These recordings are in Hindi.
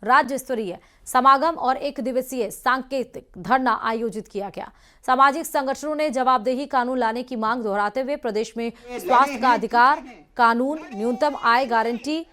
राज्य स्तरीय समागम और 1 दिवसीय सांकेतिक धरना आयोजित किया गया। सामाजिक संगठनों ने जवाबदेही कानून लाने की मांग दोहराते हुए प्रदेश में स्वास्थ्य का अधिकार कानून, न्यूनतम आय गारंटी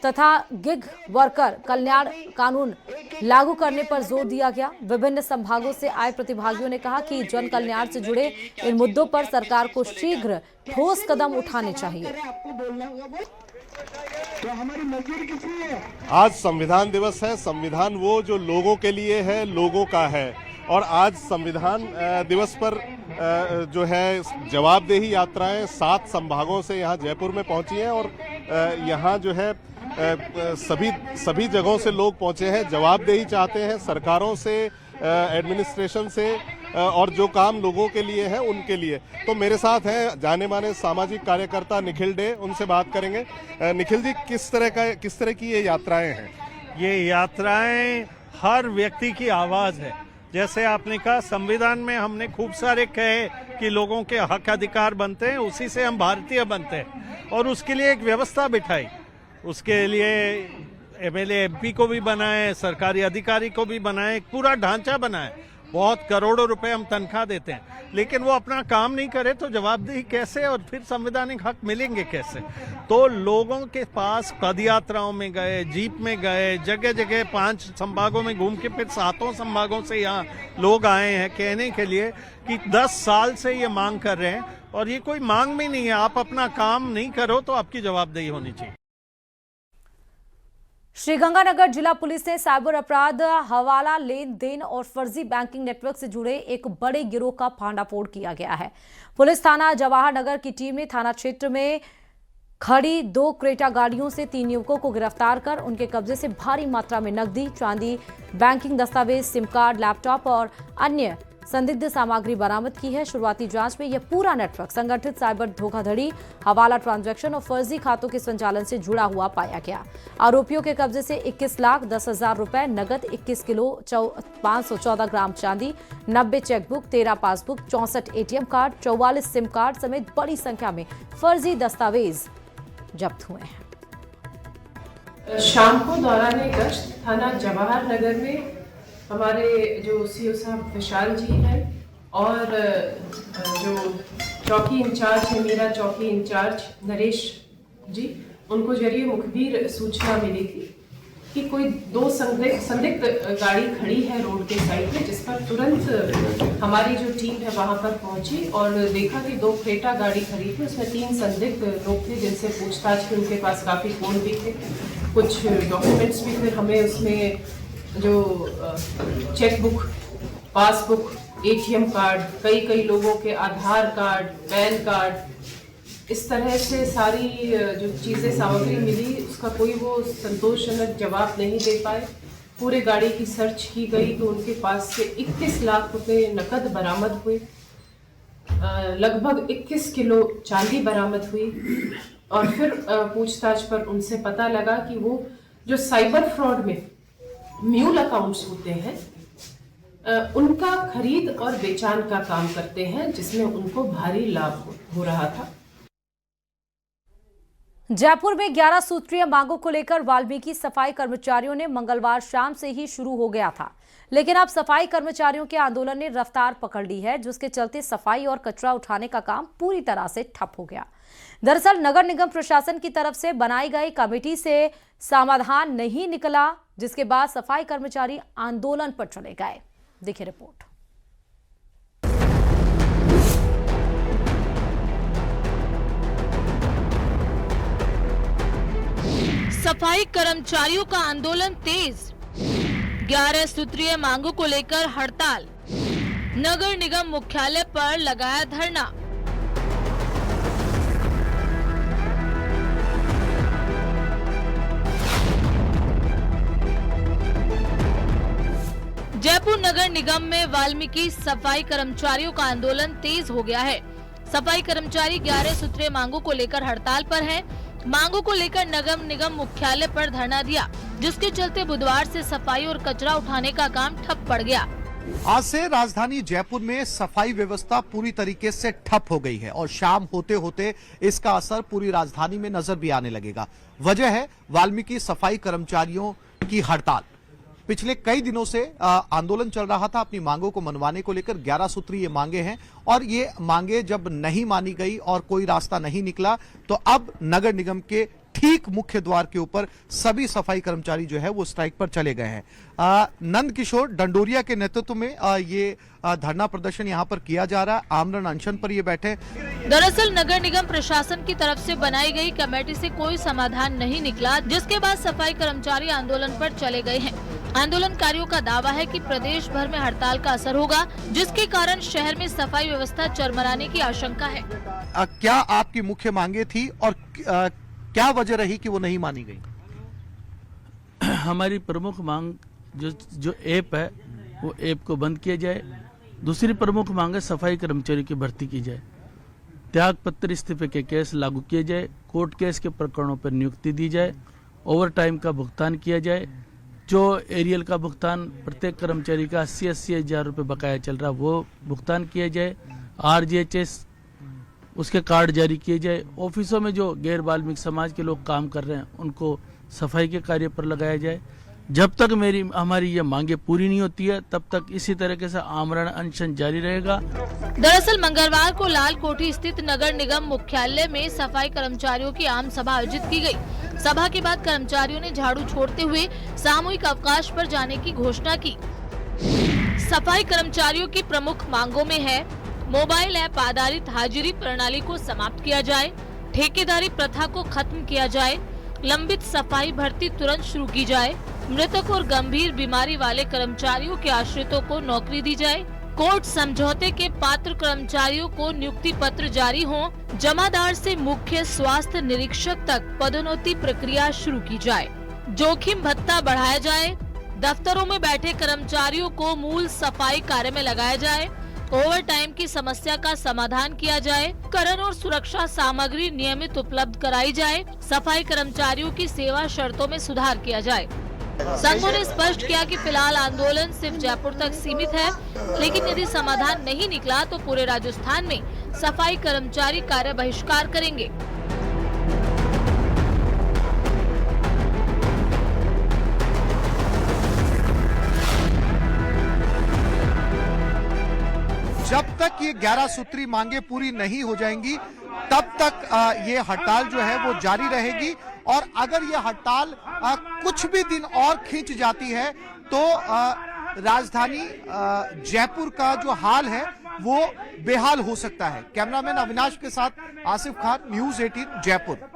तथा गिग वर्कर कल्याण कानून लागू करने पर जोर दिया गया। विभिन्न संभागों से आए प्रतिभागियों ने कहा कि जन कल्याण से जुड़े इन मुद्दों पर सरकार को शीघ्र ठोस कदम उठाने चाहिए। आज संविधान दिवस है। संविधान वो जो लोगों के लिए है, लोगों का है। और आज संविधान दिवस पर जो है जवाबदेही यात्राएं 7 संभागों से यहाँ जयपुर में पहुंची हैं और यहाँ जो है सभी जगहों से लोग पहुंचे हैं, जवाबदेही चाहते हैं सरकारों से, एडमिनिस्ट्रेशन से, और जो काम लोगों के लिए है उनके लिए। तो मेरे साथ हैं जाने माने सामाजिक कार्यकर्ता निखिल डे, उनसे बात करेंगे। निखिल जी, किस तरह की ये यात्राएं हैं? ये यात्राएं हर व्यक्ति की आवाज है। जैसे आपने कहा, संविधान में हमने खूब सारे कहे कि लोगों के हक अधिकार बनते हैं, उसी से हम भारतीय बनते हैं और उसके लिए एक व्यवस्था बिठाई। उसके लिए एमएलए एमपी को भी बनाए, सरकारी अधिकारी को भी बनाए, एक पूरा ढांचा बनाए। बहुत करोड़ों रुपए हम तनख्वाह देते हैं, लेकिन वो अपना काम नहीं करे तो जवाबदेही कैसे और फिर संवैधानिक हक मिलेंगे कैसे? तो लोगों के पास पदयात्राओं में गए, जीप में गए, जगह जगह 5 संभागों में घूम के फिर 7 संभागों से यहाँ लोग आए हैं कहने के लिए कि 10 साल से ये मांग कर रहे हैं। और ये कोई मांग भी नहीं है, आप अपना काम नहीं करो तो आपकी जवाबदेही होनी चाहिए। श्रीगंगानगर जिला पुलिस ने साइबर अपराध, हवाला लेन देन और फर्जी बैंकिंग नेटवर्क से जुड़े एक बड़े गिरोह का भांडाफोड़ किया गया है। पुलिस थाना जवाहर नगर की टीम ने थाना क्षेत्र में खड़ी 2 क्रेटा गाड़ियों से 3 युवकों को गिरफ्तार कर उनके कब्जे से भारी मात्रा में नकदी, चांदी, बैंकिंग दस्तावेज, सिम कार्ड, लैपटॉप और अन्य संदिग्ध सामग्री बरामद की है। शुरुआती जांच में यह पूरा नेटवर्क संगठित साइबर धोखाधड़ी, हवाला ट्रांजैक्शन और फर्जी खातों के संचालन से जुड़ा हुआ पाया गया। आरोपियों के कब्जे से 21,10,000 रुपए नगद, 21 किलो 514 ग्राम चांदी, 90 chequebook, 13 passbook, 64 ATM card, 44 SIM card समेत बड़ी संख्या में फर्जी दस्तावेज जब्त हुए हैं। शाम को दौरान गश्त थाना जवाहर नगर में हमारे जो सीओ साहब विशाल जी हैं और जो चौकी इंचार्ज है, मेरा चौकी इंचार्ज नरेश जी, उनको जरिए मुखबिर सूचना मिली थी कि कोई 2 संदिग्ध गाड़ी खड़ी है रोड के साइड में, जिस पर तुरंत हमारी जो टीम है वहां पर पहुंची और देखा कि 2 क्रेटा गाड़ी खड़ी थी। उसमें 3 संदिग्ध लोग थे जिनसे पूछताछ की। उनके पास काफ़ी फोन भी थे, कुछ डॉक्यूमेंट्स भी। फिर हमें उसमें जो चेकबुक, पासबुक, एटीएम कार्ड, कई लोगों के आधार कार्ड, पैन कार्ड, इस तरह से सारी जो चीज़ें सामग्री मिली, उसका कोई वो संतोषजनक जवाब नहीं दे पाए। पूरे गाड़ी की सर्च की गई तो उनके पास से 21 लाख रुपए नकद बरामद हुए, लगभग 21 किलो चांदी बरामद हुई। और फिर पूछताछ पर उनसे पता लगा कि वो जो साइबर फ्रॉड में म्यूल अकाउंट्स होते हैं, उनका खरीद और बेचान का काम करते हैं, जिसमें उनको भारी लाभ हो रहा था। जयपुर में 11 सूत्रीय मांगों को लेकर वाल्मीकि सफाई कर्मचारियों ने मंगलवार शाम से ही शुरू हो गया था, लेकिन अब सफाई कर्मचारियों के आंदोलन ने रफ्तार पकड़ ली है, जिसके चलते सफाई और कचरा उठाने का काम पूरी तरह से ठप हो गया। दरअसल नगर निगम प्रशासन की तरफ से बनाई गई कमेटी से समाधान नहीं निकला, जिसके बाद सफाई कर्मचारी आंदोलन पर चले गए। देखिए रिपोर्ट। सफाई कर्मचारियों का आंदोलन तेज, 11 सूत्रीय मांगों को लेकर हड़ताल, नगर निगम मुख्यालय पर लगाया धरना। जयपुर नगर निगम में वाल्मीकि सफाई कर्मचारियों का आंदोलन तेज हो गया है। सफाई कर्मचारी 11 सूत्रीय मांगों को लेकर हड़ताल पर हैं। मांगों को लेकर नगर निगम मुख्यालय पर धरना दिया, जिसके चलते बुधवार से सफाई और कचरा उठाने का काम ठप पड़ गया। आज से राजधानी जयपुर में सफाई व्यवस्था पूरी तरीके से ठप हो गई है और शाम होते होते इसका असर पूरी राजधानी में नजर भी आने लगेगा। वजह है वाल्मीकि सफाई कर्मचारियों की हड़ताल। पिछले कई दिनों से आंदोलन चल रहा था अपनी मांगों को मनवाने को लेकर। 11 सूत्री ये मांगे हैं और ये मांगे जब नहीं मानी गई और कोई रास्ता नहीं निकला तो अब नगर निगम के ठीक मुख्य द्वार के ऊपर सभी सफाई कर्मचारी जो है वो स्ट्राइक पर चले गए हैं। नंद किशोर डंडोरिया के नेतृत्व में ये धरना प्रदर्शन यहाँ पर किया जा रहा है। आमरण अनशन पर ये बैठे। दरअसल नगर निगम प्रशासन की तरफ से बनाई गई कमेटी से कोई समाधान नहीं निकला, जिसके बाद सफाई कर्मचारी आंदोलन पर चले गए हैं। आंदोलनकारियों का दावा है कि प्रदेश भर में हड़ताल का असर होगा, जिसके कारण शहर में सफाई व्यवस्था चरमराने की आशंका है। क्या आपकी मुख्य मांगे थी और क्या वजह रही कि वो नहीं मानी गई? हमारी प्रमुख मांग जो ऐप है वो ऐप को बंद किया जाए। दूसरी प्रमुख मांग है सफाई कर्मचारियों की भर्ती की जाए। त्याग पत्र इस्तीफे के केस लागू किए जाए। कोर्ट केस के प्रकरणों पर नियुक्ति दी जाए। ओवर टाइम का भुगतान किया जाए। जो एरियल का भुगतान प्रत्येक कर्मचारी का 80-80 हजार रुपये बकाया चल रहा वो भुगतान किया जाए। RGHS उसके कार्ड जारी किए जाए। ऑफिसों में जो गैर वाल्मीकि समाज के लोग काम कर रहे हैं उनको सफाई के कार्य पर लगाया जाए। जब तक हमारी ये मांगे पूरी नहीं होती है तब तक इसी तरीके से आमरण अनशन जारी रहेगा। दरअसल मंगलवार को लाल कोठी स्थित नगर निगम मुख्यालय में सफाई कर्मचारियों की आम सभा आयोजित की गई। सभा के बाद कर्मचारियों ने झाड़ू छोड़ते हुए सामूहिक अवकाश पर जाने की घोषणा की। सफाई कर्मचारियों की प्रमुख मांगों में है मोबाइल ऐप आधारित हाजिरी प्रणाली को समाप्त किया जाए, ठेकेदारी प्रथा को खत्म किया जाए, लंबित सफाई भर्ती तुरंत शुरू की जाए, मृतक और गंभीर बीमारी वाले कर्मचारियों के आश्रितों को नौकरी दी जाए, कोर्ट समझौते के पात्र कर्मचारियों को नियुक्ति पत्र जारी हो, जमादार से मुख्य स्वास्थ्य निरीक्षक तक पदोन्नति प्रक्रिया शुरू की जाए, जोखिम भत्ता बढ़ाया जाए, दफ्तरों में बैठे कर्मचारियों को मूल सफाई कार्य में लगाया जाए, ओवर टाइम की समस्या का समाधान किया जाए, करण और सुरक्षा सामग्री नियमित उपलब्ध कराई जाए, सफाई कर्मचारियों की सेवा शर्तों में सुधार किया जाए। संघों ने स्पष्ट किया कि फिलहाल आंदोलन सिर्फ जयपुर तक सीमित है, लेकिन यदि समाधान नहीं निकला तो पूरे राजस्थान में सफाई कर्मचारी कार्य बहिष्कार करेंगे। जब तक ये 11 सूत्री मांगे पूरी नहीं हो जाएंगी तब तक ये हड़ताल जो है वो जारी रहेगी। और अगर ये हड़ताल कुछ भी दिन और खींच जाती है तो राजधानी जयपुर का जो हाल है वो बेहाल हो सकता है। कैमरामैन अविनाश के साथ आसिफ खान, न्यूज़ 18 जयपुर।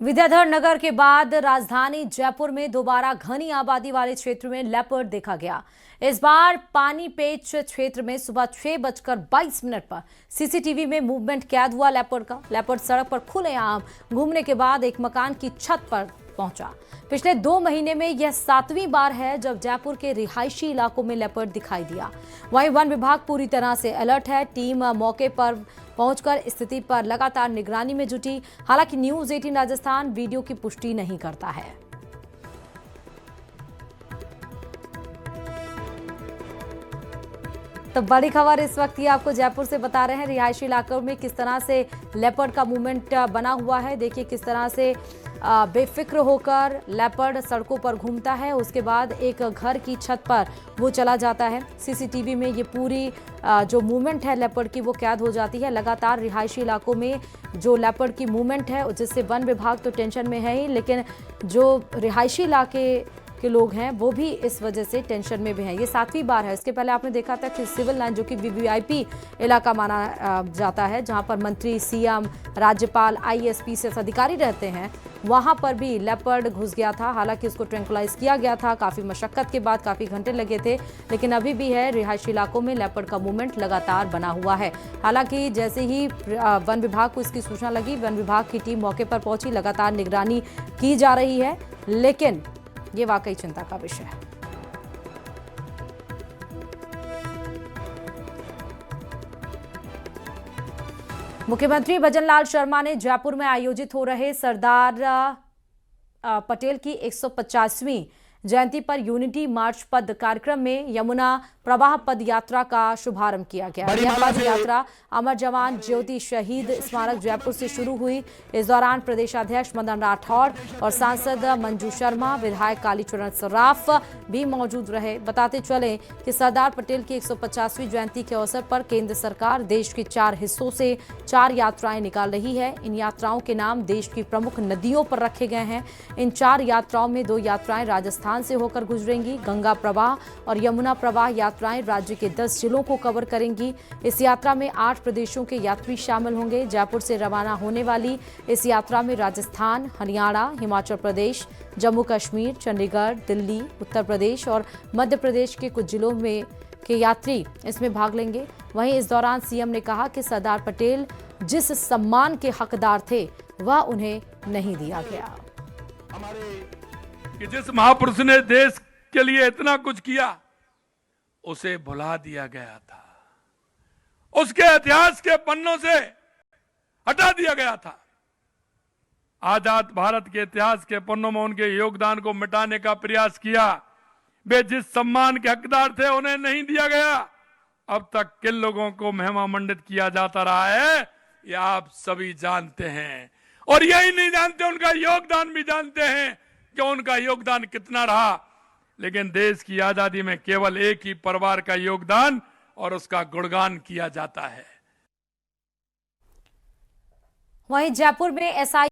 विद्याधर नगर के बाद राजधानी जयपुर में दोबारा घनी आबादी वाले क्षेत्र में लेपर्ड देखा गया। इस बार पानी पेच क्षेत्र में सुबह 6:22 पर सीसीटीवी में मूवमेंट कैद हुआ लेपर्ड का। लेपर्ड सड़क पर खुलेआम घूमने के बाद एक मकान की छत पर पहुंचा। पिछले 2 महीने में यह 7वीं बार है जब जयपुर के रिहायशी इलाकों में लेपर्ड दिखाई दिया। वहीं वन विभाग पूरी तरह से अलर्ट है। टीम मौके पर पहुंचकर स्थिति पर लगातार निगरानी में जुटी। हालांकि न्यूज़ 18 राजस्थान वीडियो की पुष्टि नहीं करता है। तो बड़ी खबर इस वक्त ये आपको जयपुर से बता रहे हैं। रिहायशी इलाकों में किस तरह से लेपर्ड का मूवमेंट बना हुआ है। देखिए किस तरह से बेफिक्र होकर लेपर्ड सड़कों पर घूमता है। उसके बाद एक घर की छत पर वो चला जाता है। सीसीटीवी में ये पूरी जो मूवमेंट है लेपर्ड की वो कैद हो जाती है। लगातार रिहायशी इलाकों में जो लेपर्ड की मूवमेंट है जिससे वन विभाग तो टेंशन में है ही, लेकिन जो रिहायशी इलाके के लोग हैं वो भी इस वजह से टेंशन में भी हैं। ये 7वीं बार है। इसके पहले आपने देखा था कि सिविल लाइन जो कि वीवीआईपी इलाका माना जाता है, जहां पर मंत्री, सीएम, राज्यपाल, IAS, PCS अधिकारी रहते हैं, वहां पर भी लेपर्ड घुस गया था। हालांकि उसको ट्रैंकुलाइज किया गया था, काफ़ी मशक्कत के बाद, काफ़ी घंटे लगे थे, लेकिन अभी भी है रिहायशी इलाकों में लेपर्ड का मूवमेंट लगातार बना हुआ है। हालांकि जैसे ही वन विभाग को इसकी सूचना लगी, वन विभाग की टीम मौके पर पहुंची, लगातार निगरानी की जा रही है, लेकिन ये वाकई चिंता का विषय है। मुख्यमंत्री भजनलाल शर्मा ने जयपुर में आयोजित हो रहे सरदार पटेल की 150वीं जयंती पर यूनिटी मार्च पद कार्यक्रम में यमुना प्रवाह पद यात्रा का शुभारंभ किया गया। यह पद यात्रा अमर जवान ज्योति शहीद स्मारक जयपुर से शुरू हुई। इस दौरान प्रदेशाध्यक्ष मदन राठौड़ और सांसद मंजू शर्मा, विधायक कालीचरण सराफ भी मौजूद रहे। बताते चले कि सरदार पटेल की 150वीं जयंती के अवसर पर केंद्र सरकार देश के 4 हिस्सों से 4 यात्राएं निकाल रही है। इन यात्राओं के नाम देश की प्रमुख नदियों पर रखे गए हैं। इन 4 यात्राओं में 2 यात्राएं राजस्थान से होकर गुजरेंगी। गंगा प्रवाह और यमुना प्रवाह यात्राएं राज्य के 10 जिलों को कवर करेंगी। इस यात्रा में 8 प्रदेशों के यात्री शामिल होंगे। जयपुर से रवाना होने वाली इस यात्रा में राजस्थान, हरियाणा, हिमाचल प्रदेश, जम्मू कश्मीर, चंडीगढ़, दिल्ली, उत्तर प्रदेश और मध्य प्रदेश के कुछ जिलों में के यात्री इसमें भाग लेंगे। वहीं इस दौरान सीएम ने कहा कि सरदार पटेल जिस सम्मान के हकदार थे वह उन्हें नहीं दिया गया। कि जिस महापुरुष ने देश के लिए इतना कुछ किया उसे भुला दिया गया था, उसके इतिहास के पन्नों से हटा दिया गया था। आजाद भारत के इतिहास के पन्नों में उनके योगदान को मिटाने का प्रयास किया। वे जिस सम्मान के हकदार थे उन्हें नहीं दिया गया। अब तक किन लोगों को महिमा मंडित किया जाता रहा है ये आप सभी जानते हैं, और यही नहीं जानते उनका योगदान भी जानते हैं कि उनका योगदान कितना रहा। लेकिन देश की आजादी में केवल एक ही परिवार का योगदान और उसका गुणगान किया जाता है। वहीं जयपुर में एसआई